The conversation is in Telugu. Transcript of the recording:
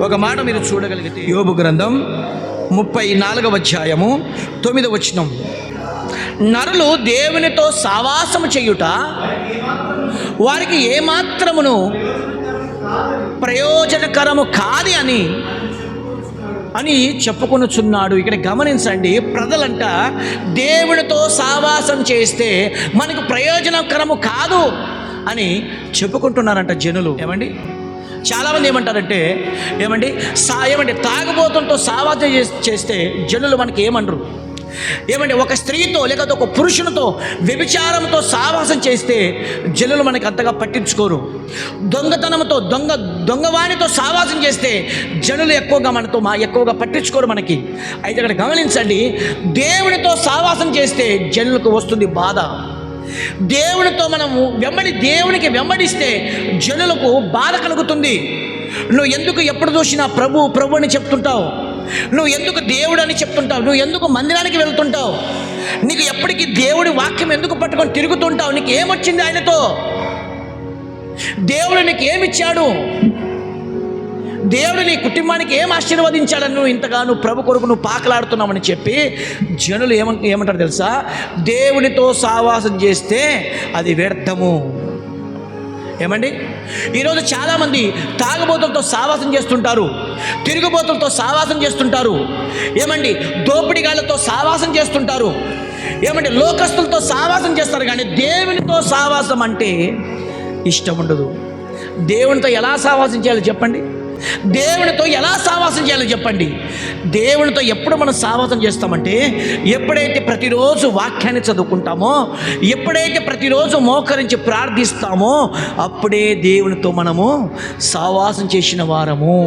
ఒక మాట మీరు చూడగలిగితే యోబు గ్రంథం 34వ అధ్యాయము 9వ వచనం, నరులు దేవునితో సావాసము చేయుట వారికి ఏమాత్రమును ప్రయోజనకరము కాదు అని చెప్పుకొనుచున్నాడు. ఇక్కడ గమనించండి, ప్రజలంట దేవునితో సావాసం చేస్తే మనకు ప్రయోజనకరము కాదు అని చెప్పుకుంటున్నారంట జనులు. ఏమండి, చాలామంది ఏమంటారంటే ఏమండి తాగుబోతులతో సావాసం చేస్తే జనులు మనకి ఏమనరు. ఏమండి, ఒక స్త్రీతో లేకపోతే ఒక పురుషునితో వ్యభిచారంతో సావాసం చేస్తే జనులు మనకి అంతగా పట్టించుకోరు. దొంగతనంతో దొంగవాణితో సావాసం చేస్తే జనులు ఎక్కువగా పట్టించుకోరు మనకి. అయితే ఇక్కడ గమనించండి, దేవునితో సావాసం చేస్తే జనులకు వస్తుంది బాధ. దేవునితో మనము దేవునికి వెంబడిస్తే జనులకు బాధ కలుగుతుంది. నువ్వు ఎందుకు ఎప్పుడు చూసినా ప్రభు అని చెప్తుంటావు? నువ్వు ఎందుకు దేవుడు అని చెప్తుంటావు? నువ్వు ఎందుకు మందిరానికి వెళ్తుంటావు? నీకు ఎప్పటికీ దేవుడి వాక్యం ఎందుకు పట్టుకొని తిరుగుతుంటావు? నీకు ఏమొచ్చింది ఆయనతో? దేవుడు నీకు ఏమిచ్చాడు? దేవుడు నీ కుటుంబానికి ఏం ఆశీర్వదించాడని నువ్వు ఇంతగానో ప్రభు కొరకు నువ్వు పాకలాడుతున్నామని చెప్పి జనులు ఏమంటారు తెలుసా? దేవునితో సావాసం చేస్తే అది వ్యర్థము. ఏమండి, ఈరోజు చాలామంది తాగుబోతులతో సావాసం చేస్తుంటారు, తిరుగుబోతులతో సావాసం చేస్తుంటారు, ఏమండి దోపిడిగాళ్ళతో సావాసం చేస్తుంటారు, ఏమండి లోకస్తులతో సావాసం చేస్తారు. కానీ దేవునితో సావాసం అంటే ఇష్టం ఉండదు. దేవునితో ఎలా సావాసం చేయాలో చెప్పండి? దేవునితో ఎలా సావాసం చేయాలో చెప్పండి? దేవునితో ఎప్పుడు మనం సావాసం చేస్తామంటే, ఎప్పుడైతే ప్రతిరోజు వాక్యాన్ని చదువుకుంటామో, ఎప్పుడైతే ప్రతిరోజు మోకరించి ప్రార్థిస్తామో, అప్పుడే దేవునితో మనము సావాసం చేసిన వారము.